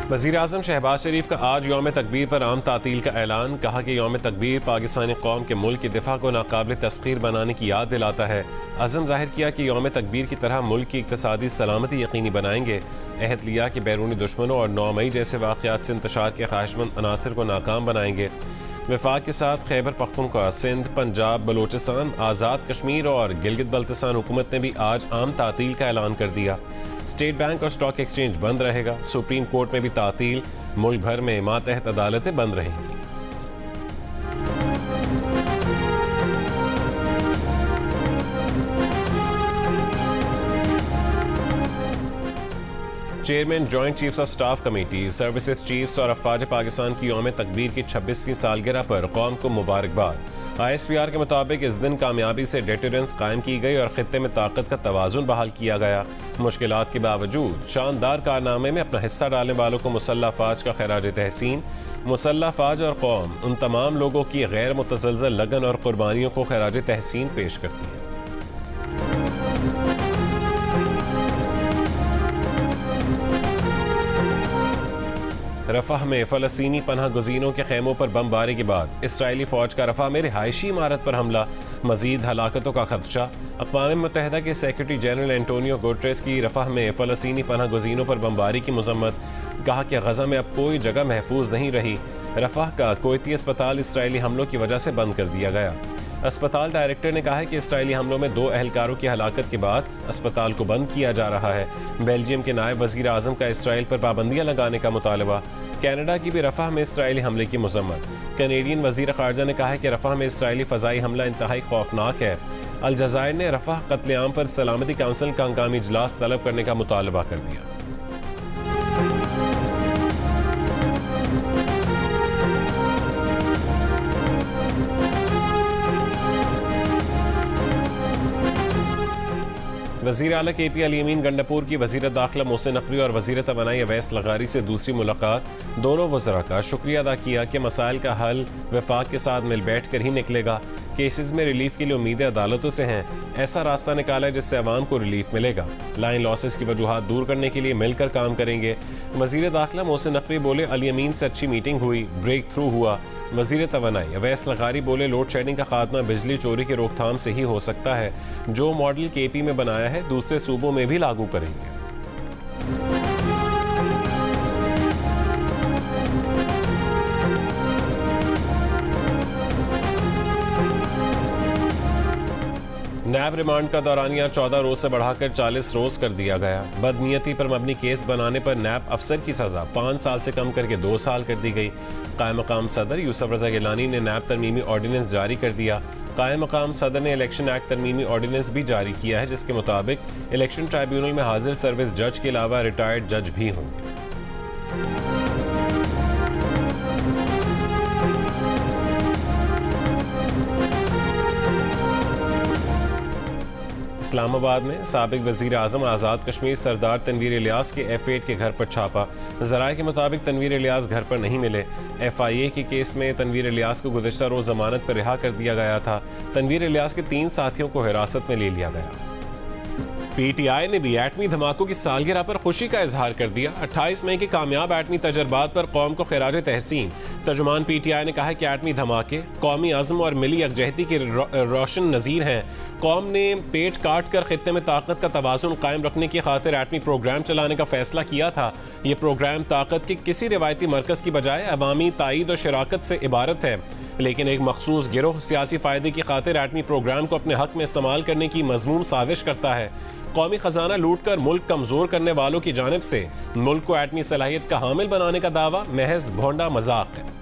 वज़ीर आज़म शहबाज शरीफ का आज यौम तकबीर पर आम तातील का ऐलान। कहा कि यौम तकबीर पाकिस्तानी कौम के मुल्क की दिफा को नाकाबिल तस्खीर बनाने की याद दिलाता है। अज़म जाहिर किया कि यौम तकबीर की तरह मुल्क की इक़्तिसादी सलामती यकीनी बनाएंगे। अहद लिया कि बैरूनी दुश्मनों और 9 मई जैसे वाक़यात से इंतशार के ख्वाहिशमंद अनासर को नाकाम बनाएंगे। वफाक के साथ खैबर पख्तूनख्वा, सिंध, पंजाब, बलूचिस्तान, आज़ाद कश्मीर और गिलगित बल्तिस्तान हुकूमत ने भी आज आम तातील का ऐलान कर दिया। स्टेट बैंक और स्टॉक एक्सचेंज बंद रहेगा। सुप्रीम कोर्ट में भी तातील। मुल्क भर में मातहत अदालतें बंद रहेंगी। Chairman joint chiefs of staff committee, services chiefs और अफवाज पाकिस्तान की यौम तकबीर की 26वीं सालगिरह पर कौम को मुबारकबाद। ISPR के मुताबिक इस दिन कामयाबी से डेटरेंस कायम की गई और खित्ते में ताकत का तवाज़ुन बहाल किया गया। मुश्किलात के बावजूद शानदार कारनामे में अपना हिस्सा डालने वालों को मुसल्लह अफवाज का खैराज तहसीन। मुसल्लह अफवाज और कौम उन तमाम लोगों की गैर मुतज़लज़ल लगन और कुर्बानियों को खैराज तहसीन पेश करती है। रफ़ाह में फ़लस्तीनी पनाह गुज़ीनों के खेमों पर बमबारी के बाद इसराइली फ़ौज का रफ़ाह में रिहायशी इमारत पर हमला। मज़ीद हलाकतों का खदशा। अक़वाम मुत्तहिदा के सेक्रेटरी जनरल एंटोनियो गुटेरेस की रफ़ाह में फ़लस्तीनी पनाह गुज़ीनों पर बमबारी की मज़म्मत। कहा कि गज़ा में अब कोई जगह महफूज नहीं रही। रफ़ाह का कोयती अस्पताल इसराइली हमलों की वजह से बंद कर दिया गया। अस्पताल डायरेक्टर ने कहा है कि इसराइली हमलों में 2 अहलकारों की हलाकत के बाद अस्पताल को बंद किया जा रहा है। बेल्जियम के नायब वज़ीर आज़म का इसराइल पर पाबंदियाँ लगाने का मुतालबा। कनाडा की भी रफ़ाह में इसराइली हमले की मज़म्मत। कनेडियन वज़ीर ख़ारजा ने कहा है कि रफ़ाह में इसराइली फ़ज़ाई हमला इंतहाई खौफनाक है। अलजज़ायर ने रफ़ाह कत्लेआम पर सलामती काउंसिल का हंगामी इजलास तलब करने का मुतालबा कर दिया। वज़ीर आला KP अली अमीन गंडापुर की वज़ीर दाखिला मोहसिन नकवी और वज़ीर तवानाई अवैस लगारी से दूसरी मुलाकात। दोनों वज़रा का शुक्रिया अदा किया कि मसाइल का हल वफाक के साथ मिल बैठ कर ही निकलेगा। केसेस में रिलीफ के लिए उम्मीदें अदालतों से हैं। ऐसा रास्ता निकाला है जिससे अवाम को रिलीफ मिलेगा। लाइन लॉसेस की वजूहात दूर करने के लिए मिलकर काम करेंगे। वज़ीर दाखिला मोहसिन नकवी बोले अली अमीन से अच्छी मीटिंग हुई, ब्रेक थ्रू हुआ। वज़ीर तवानाई अवैस लगारी बोले लोड शेडिंग का खात्मा बिजली चोरी की रोकथाम से ही हो सकता है। जो मॉडल KP में बनाया है दूसरे सूबों में भी लागू करेंगे। नैब रिमांड का दौरानिया 14 रोज से बढ़ाकर 40 रोज कर दिया गया। बदनीयती पर मबनी केस बनाने पर नैब अफसर की सजा 5 साल से कम करके 2 साल कर दी गई। कायम मकाम सदर यूसुफ रजा गिलानी ने नैब तरमीमी ऑर्डिनेंस जारी कर दिया। कायम मकाम सदर ने इलेक्शन एक्ट तरमीमी ऑर्डिनेंस भी जारी किया है, जिसके मुताबिक इलेक्शन ट्राइब्यूनल में हाजिर सर्विस जज के अलावा रिटायर्ड जज भी होंगे। इस्लामाबाद में साबिक वज़ीर आज़म आज़ाद कश्मीर सरदार तनवीर इलियास के F8 के घर पर छापा। ज़राए के मुताबिक तनवीर इलियास घर पर नहीं मिले। FIA के केस में तनवीर इलियास को गुज़िश्ता रोज़ ज़मानत पर रिहा कर दिया गया था। तनवीर इलियास के 3 साथियों को हिरासत में ले लिया गया। PTI ने भी एटमी धमाकों की सालगिरह पर खुशी का इजहार कर दिया। 28 मई के कामयाब एटमी तजर्बात पर कौम को खिराज तहसीन। तर्जुमान PTI ने कहा कि एटमी धमाके कौमी अज़्म और मिली यकजहती की रोशन नज़ीर हैं। कौम ने पेट काट कर खित्ते में ताकत का तवाज़ुन कायम रखने की खातिर एटमी प्रोग्राम चलाने का फैसला किया था। ये प्रोग्राम ताकत के किसी रिवायती मरकज़ की बजाय अवामी ताईद और शराकत से इबारत है, लेकिन एक मखसूस गिरोह सियासी फ़ायदे की खातिर एटमी प्रोग्राम को अपने हक में इस्तेमाल करने की मज़मूम साजिश करता है। कौमी खजाना लूट कर मुल्क कमज़ोर करने वालों की जानिब से मुल्क को एटमी सलाहियत का हामिल बनाने का दावा महज भोंडा मजाक है।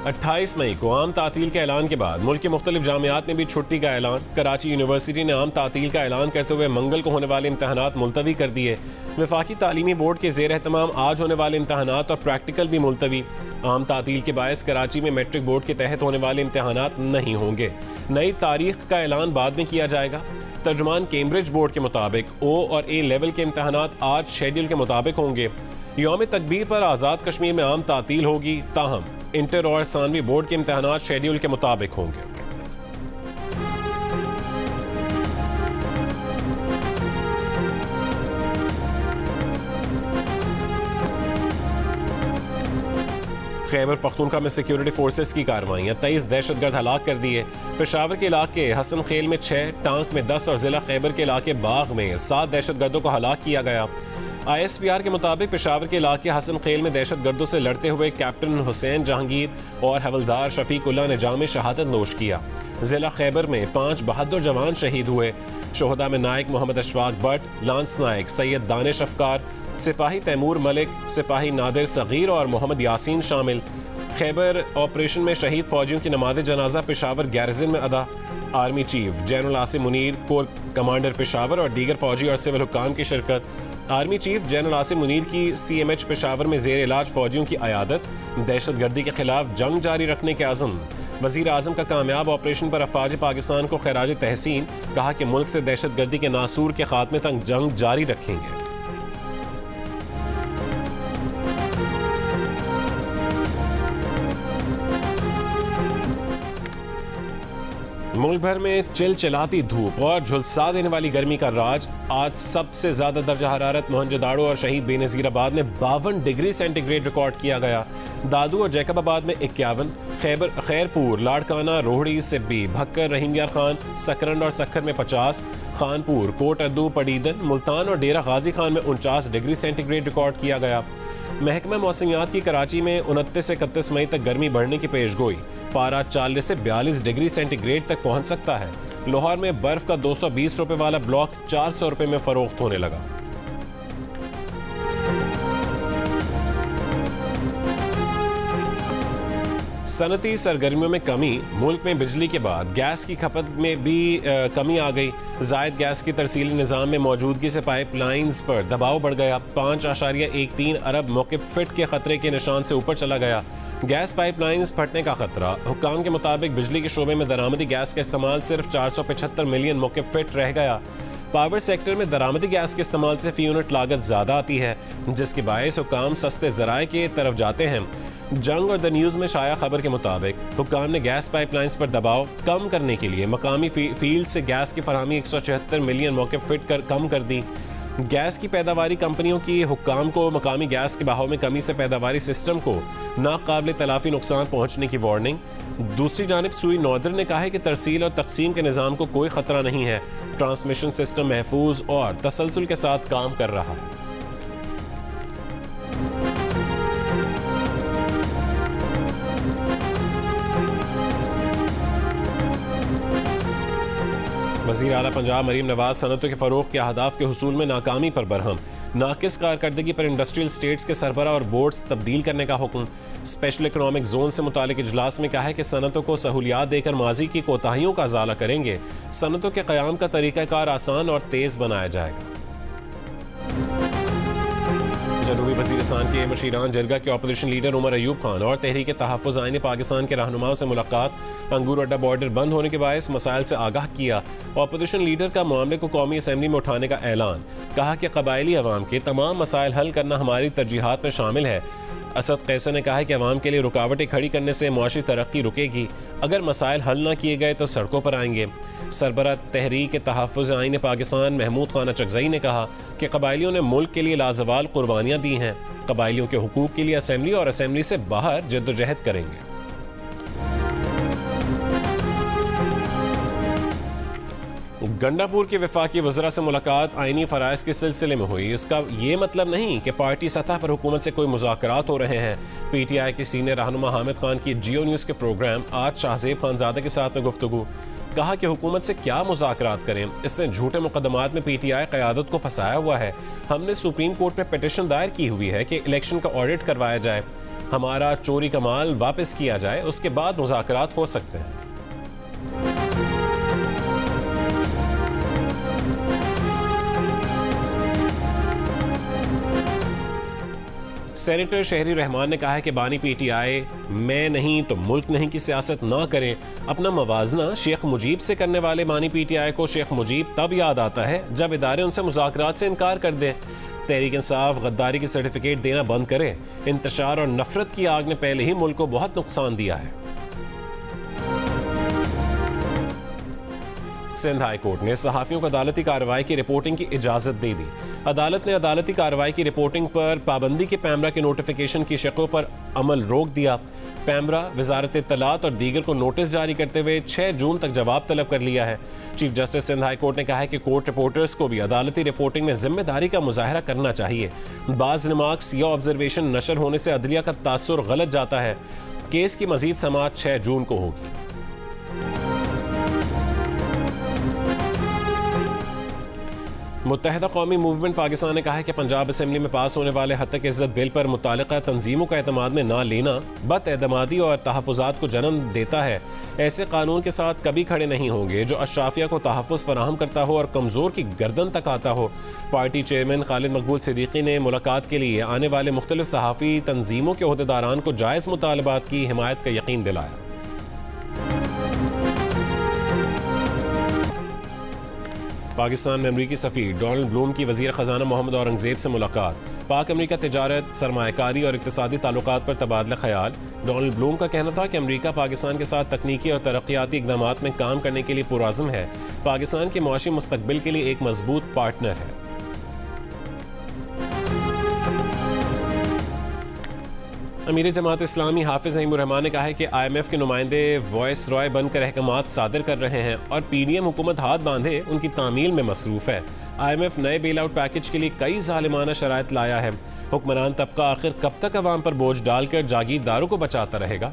28 मई को आम तातील के ऐलान के बाद मुल्क के मुख्तलिफ जामियात ने भी छुट्टी का ऐलान। कराची यूनिवर्सिटी ने आम तातील का ऐलान करते हुए मंगल को होने वाले इम्तहानात मुलतवी कर दिए। वफाकी तालीमी बोर्ड के ज़ेर एहतमाम आज होने वाले इम्तहानात और प्रैक्टिकल भी मुलतवी। आम तातील के बायस कराची में मैट्रिक बोर्ड के तहत होने वाले इम्तहानात नहीं होंगे। नई तारीख का ऐलान बाद में किया जाएगा। तर्जुमान कैम्ब्रिज बोर्ड के मुताबिक O और A लेवल के इम्तहानात आज शेड्यूल के मुताबिक होंगे। यौम तकबीर पर आज़ाद कश्मीर में आम तातील होगी, ताहम इंटर और सानवी बोर्ड के इम्तहानात शेड्यूल के मुताबिक होंगे। खैबर पख्तूनख्वा में सिक्योरिटी फोर्सेस की कार्रवाइयाँ, 23 दहशतगर्द हलाक कर दिए। पेशावर के इलाके हसन खेल में 6, टांक में 10 और जिला खैबर के इलाके बाग में 7 दहशतगर्दों को हलाक किया गया। ISPR के मुताबिक पेशावर के इलाके हसन खेल में दहशतगर्दों से लड़ते हुए कैप्टन हुसैन जहांगीर और हवलदार शफीकुल्लाह ने जाम शहादत नोश किया। जिला खैबर में 5 बहादुर जवान शहीद हुए। शोहदा में नायक मोहम्मद अशफाक भट्ट, लांस नायक सैयद दानिश अफकार, सिपाही तैमूर मलिक, सिपाही नादिर सगीर और मोहम्मद यासीन शामिल। खैबर ऑपरेशन में शहीद फौजियों की नमाज जनाजा पेशावर गैरिजन में अदा। Army chief general Asim Munir, core commander Peshawar और दीगर फौजी और सिविल हुक्काम की शिरकत। Army chief general Asim Munir की CMH पेशावर में जेर इलाज फौजियों की अयादत। दहशतगर्दी के खिलाफ जंग जारी रखने के आज़म। वज़ीर आज़म का कामयाब ऑपरेशन पर अफवाज पाकिस्तान को खैराज तहसीन, कहा कि मुल्क से दहशतगर्दी के नासूर के खात्मे तक जंग जारी रखेंगे। मुल्क भर में चिलचिलाती धूप और झुलसा देने वाली गर्मी का राज। आज सबसे ज्यादा दर्जा हरारत मोहनजोदाड़ो और शहीद बेनज़ीराबाद में 52 डिग्री सेंटीग्रेड रिकॉर्ड किया गया। दादू और जैकबाबाद में 51, खैरपुर, लाड़काना, रोहड़ी, सिब्बी, भक्कर, रहीम यार खान, सकरंड और सखर में 50, खानपुर, कोट अद्दू, पडीदन, मुल्तान और डेरा गाजी खान में 49 डिग्री सेंटीग्रेड रिकॉर्ड किया गया। महकमा मौसमियात की कराची में 29 से 31 मई तक गर्मी बढ़ने की पेशगोई। पारा 40 से 42 डिग्री सेंटीग्रेड तक पहुंच सकता है। लाहौर में बर्फ का 220 रुपए वाला ब्लॉक 400 रुपए में फरोख्त होने लगा। सनती सरगर्मियों में कमी। मुल्क में बिजली के बाद गैस की खपत में भी कमी आ गई। जायद गैस की तरसीली निज़ाम में मौजूदगी से पाइपलाइंस पर दबाव बढ़ गया। 5.13 अरब मौक़िफ़ फिट के खतरे के निशान से ऊपर चला गया। गैस पाइपलाइंस फटने का खतरा। हुक्काम के मुताबिक बिजली के शोबे में दरामदी गैस का इस्तेमाल सिर्फ 475 मिलियन मौक़िफ़ फिट रह गया। पावर सेक्टर में दरामदी गैस के इस्तेमाल से फी यूनिट लागत ज़्यादा आती है, जिसके बायस हुक्काम सस्ते ज़राए के तरफ जाते हैं। जंग और द न्यूज़ में शाया खबर के मुताबिक हुक्काम ने गैस पाइपलाइंस पर दबाव कम करने के लिए मकामी फील्ड से गैस की फराहमी 176 मिलियन मौक़िफ़ फिट कम कर दी। गैस की पैदावारी कंपनियों की हुक्काम को मकामी गैस के बहाव में कमी से पैदावारी सिस्टम को नाकाबिल तलाफी नुकसान पहुँचने की वार्निंग। दूसरी जानिब सुई नौदर ने कहा है कि तरसील और तकसीम के निज़ाम को कोई ख़तरा नहीं है। ट्रांसमिशन सिस्टम महफूज और तसलसल के साथ काम कर रहा है। वज़ीर आला पंजाब मरीम नवाज सनतों के फ़रोग़ के अहदाफ के हुसूल में नाकामी पर बरहम। नाकिस कारकर्दगी पर इंडस्ट्रियल स्टेट्स के सरबरा और बोर्ड्स तब्दील करने का हुक्म। स्पेशल इकनॉमिक जोन से मुतालिक इजलास में कहा है कि सनतों को सहूलियात देकर माजी की कोताहियों का अजाला करेंगे। सनतों के क़याम का तरीक़ाकार आसान और तेज़ बनाया जाएगा। जनूबी वज़ीरिस्तान के मुशीरान जरगा के अपोजिशन लीडर उमर अयूब खान और तहरीक तहफ़्फ़ुज़ आईन पाकिस्तान के रहनुमाओं से मुलाकात। अंगूर अड्डा बॉर्डर बंद होने के बायस मसाइल से आगाह किया। अपोजिशन लीडर का मामले को कौमी असम्बली में उठाने का ऐलान। कहा कि कबायली अवाम के तमाम मसाइल हल करना हमारी तरजीहात में शामिल है। असद कैसर ने कहा है कि अवाम के लिए रुकावटें खड़ी करने से मुआशी तरक्की रुकेगी। अगर मसाइल हल न किए गए तो सड़कों पर आएंगे। सरबरा तहरीक तहफ़्फ़ुज़ आईन पाकिस्तान महमूद खान चकज़ई ने कहा कि कबायलियों ने मुल्क के लिए लाजवाल कुर्बानियाँ दी हैं। कबायलियों के हुकूक के लिए असम्बली और असम्बली से बाहर जद्दोजहद करेंगे। गंडापुर के वफाकी वज़रा से मुलाकात आइनी फ़राइज़ के सिलसिले में हुई। इसका ये मतलब नहीं कि पार्टी सतह पर हुकूमत से कोई मुज़ाकरात हो रहे हैं। PTI के सीनियर रहनुमा हामिद खान की जियो न्यूज़ के प्रोग्राम आज शाहज़ेब खानज़ादा के साथ में गुफ्तगू। कहा कि हुकूमत से क्या मुज़ाकरात करें, इससे झूठे मुकदमात में PTI क़यादत को फंसाया हुआ है। हमने सुप्रीम कोर्ट में पिटिशन दायर की हुई है कि इलेक्शन का ऑडिट करवाया जाए, हमारा चोरी का माल वापस किया जाए, उसके बाद मुज़ाकरात हो सकते हैं। सेनेटर शहरी रहमान ने कहा है कि बानी PTI मैं नहीं तो मुल्क नहीं की सियासत ना करें। अपना मवाजना शेख मुजीब से करने वाले बानी PTI को शेख मुजीब तब याद आता है जब इदारे उनसे मुज़ाकरात से इनकार कर दें। तहरीक इंसाफ गद्दारी की सर्टिफिकेट देना बंद करे। इंतशार और नफरत की आग ने पहले ही मुल्क को बहुत नुकसान दिया है। सिंध हाई कोर्ट ने सहाफियों को अदालती कार्रवाई की रिपोर्टिंग की इजाजत दे दी। अदालत ने अदालती कार्रवाई की रिपोर्टिंग पर पाबंदी के पैमरा के नोटिफिकेशन की शक्लों पर अमल रोक दिया। पैमरा वजारत इत्तलात और दीगर को नोटिस जारी करते हुए 6 जून तक जवाब तलब कर लिया है। Chief justice Sindh high court ने कहा है कि कोर्ट रिपोर्टर्स को भी अदालती रिपोर्टिंग में जिम्मेदारी का मुजाहरा करना चाहिए। बाज रिमार्क्स या ऑब्जर्वेशन नशर होने से अदलिया का तासुर गलत जाता है। केस की मजीद समाअत 6 जून को होगी। मुत्तहिदा कौमी मूवमेंट पाकिस्तान ने कहा है कि पंजाब असेंबली में पास होने वाले हद तक इज्जत बिल पर मुतालिका तंजीमों का एतमाद में ना लेना बदएतमादी और तहफ़्फ़ुज़ात को जन्म देता है। ऐसे कानून के साथ कभी खड़े नहीं होंगे जो अशराफिया को तहफ़्फ़ुज़ फराहम करता हो और कमज़ोर की गर्दन तक आता हो। पार्टी चेयरमैन खालिद मकबूल सिद्दीकी ने मुलाकात के लिए आने वाले मुख्तलिफ सहाफ़ी तंजीमों के ओहदेदारान को जायज़ मुतालबात की हिमायत का यकीन दिलाया। पाकिस्तान में अमरीकी सफ़ीर डोनाल्ड ब्लूम की वज़ीर ख़जाना मोहम्मद औरंगज़ेब से मुलाकात। पाक अमरीका तिजारत, सरमायाकारी और इक़्तिसादी ताल्लुकात पर तबादला ख़याल। डोनाल्ड ब्लूम का कहना था कि अमरीका पाकिस्तान के साथ तकनीकी और तरक्याती इक़दामात में काम करने के लिए पुरअज़्म है। पाकिस्तान के मुआशी मुस्तक़बिल के लिए एक मजबूत पार्टनर है। अमीर जमात इस्लामी हाफिज़ अहीमुर रहमान ने कहा है कि IMF के नुमाइंदे वॉइस रॉय बनकर अहकामात सादर कर रहे हैं और PDM हुकूमत हाथ बांधे उनकी तामील में मसरूफ़ है। IMF नए बेल आउट पैकेज के लिए कई ज़ालिमाना शराइत लाया है। हुक्मरान तबका आखिर कब तक अवाम पर बोझ डालकर जागीरदारों को बचाता रहेगा?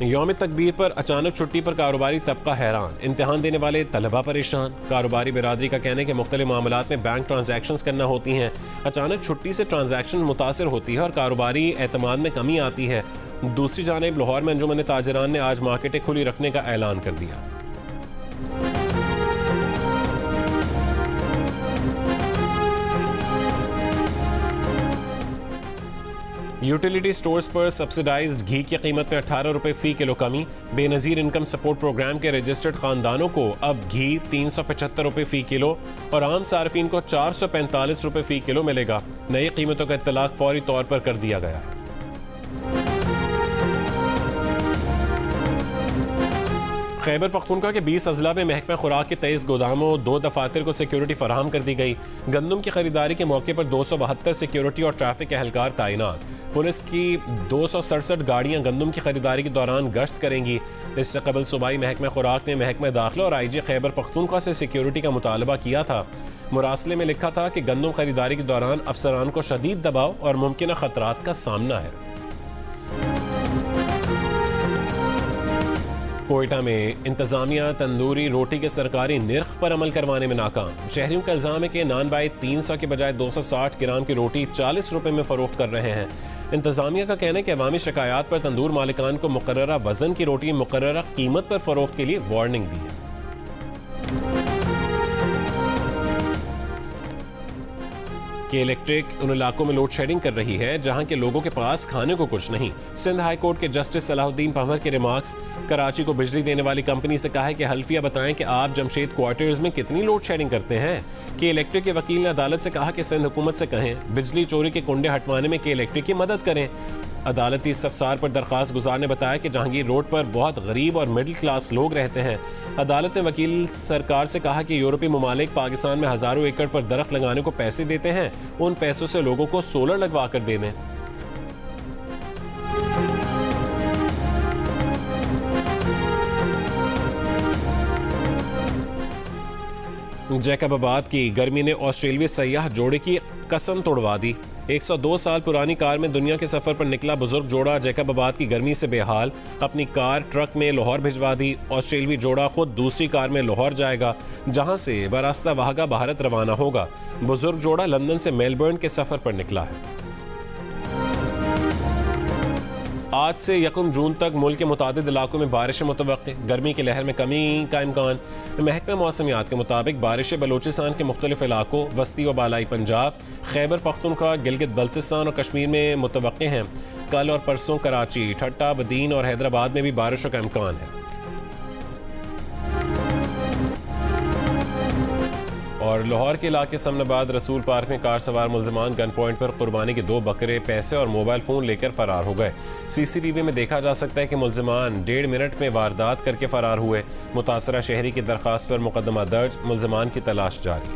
यौम तकबीर पर अचानक छुट्टी पर कारोबारी तबका हैरान, इम्तिहान देने वाले तलबा परेशान। कारोबारी बिरादरी का कहना है कि मुख्तलिफ मामलात में बैंक ट्रांजैक्शंस करना होती हैं। अचानक छुट्टी से ट्रांजैक्शन मुतासर होती है और कारोबारी एतमाद में कमी आती है। दूसरी जानिब लाहौर में अंजुमन ताजरान ने आज मार्केटें खुली रखने का ऐलान कर दिया। यूटिलिटी स्टोर्स पर सब्सिडाइज्ड घी की कीमत में 18 रुपये फ़ी किलो कमी। बेनज़ीर इनकम सपोर्ट प्रोग्राम के रजिस्टर्ड खानदानों को अब घी 375 रुपये फ़ी किलो और आम सार्फिन को 445 रुपये फ़ी किलो मिलेगा। नई कीमतों का इत्तलाक फौरी तौर पर कर दिया गया है। खैबर पख्तूनख्वा के 20 अजला में महकमा खुराक के 23 गोदामों 2 दफातर को सिक्योरिटी फराहम कर दी गई। गंदम की खरीदारी के मौके पर 272 सिक्योरिटी और ट्रैफिक एहलकार तैनात। पुलिस की 267 गाड़ियां गंदम की खरीदारी के दौरान गश्त करेंगी। इससे कबल सूबाई महकमा खुराक ने महकमा दाखिला और IG खैबर पख्तूनख्वा से सिक्योरिटी का मुतालबा किया था। मुरासले में लिखा था कि गंदम खरीदारी के दौरान अफसरान को शदीद दबाव और मुमकिन खतरात का सामना है। कोयटा में इंतजामिया तंदूरी रोटी के सरकारी निर्ख पर अमल करवाने में नाकाम। शहरियों का इल्जाम है कि नान बाई 300 के बजाय 260 ग्राम की रोटी 40 रुपए में फरोख्त कर रहे हैं। इंतजामिया का कहना है कि अवामी शिकायत पर तंदूर मालिकान को मुकर्ररा वजन की रोटी मुकर्ररा कीमत पर फरोख्त के लिए वार्निंग दी है। कि इलेक्ट्रिक उन इलाकों में लोड शेडिंग कर रही है जहां के लोगों के पास खाने को कुछ नहीं। सिंध हाई कोर्ट के जस्टिस सलाहुद्दीन पंवर के रिमार्क्स। कराची को बिजली देने वाली कंपनी से कहा है कि हल्फिया बताएं कि आप जमशेद क्वार्टर्स में कितनी लोड शेडिंग करते हैं। कि इलेक्ट्रिक के वकील ने अदालत से कहा कि सिंध हुकूमत से कहें बिजली चोरी के कुंडे हटवाने में कि इलेक्ट्रिक की मदद करें। अदालती इस्तफसार पर दरख्वास्त गुजार ने बताया कि जहांगीर रोड पर बहुत गरीब और मिडिल क्लास लोग रहते हैं। अदालत ने वकील सरकार से कहा कि यूरोपीय ममालिक पाकिस्तान में हजारों एकड़ पर दरख्त लगाने को पैसे देते हैं, उन पैसों से लोगों को सोलर लगवा कर दे दें। जैकबाबाद की गर्मी ने ऑस्ट्रेलियाई सयाह जोड़े की कसम तोड़वा दी। 102 साल पुरानी कार में दुनिया के सफर पर निकला बुजुर्ग जोड़ा जैकबाबाद की गर्मी से बेहाल। अपनी कार ट्रक में लाहौर भिजवा दी। ऑस्ट्रेलियाई जोड़ा खुद दूसरी कार में लाहौर जाएगा, जहां से बरास्ता वाहगा भारत रवाना होगा। बुजुर्ग जोड़ा लंदन से मेलबर्न के सफर पर निकला है। आज से 1 जून तक मुल्क के मुतादिद इलाकों में बारिशें मुतवक्के। गर्मी की लहर में कमी का इम्कान। महकमा मौसमियात के मुताबिक बारिशें बलोचिस्तान के मुख्तलिफ इलाकों, वस्ती व बालाई पंजाब, खैबर पख्तूनख्वा, गिलगित बल्तिस्तान और कश्मीर में मुतवक्के हैं। कल और परसों कराची, ठट्टा, बदीन और हैदराबाद में भी बारिशों का इम्कान है। और लाहौर के इलाके समनाबाद रसूल पार्क में कार सवार मुल्जिमान गन पॉइंट पर कुर्बानी के 2 बकरे, पैसे और मोबाइल फ़ोन लेकर फरार हो गए। CCTV में देखा जा सकता है कि मुल्जिमान 1.5 मिनट में वारदात करके फरार हुए। मुतासरा शहरी की दरख्वास्त पर मुकदमा दर्ज, मुल्जिमान की तलाश जारी।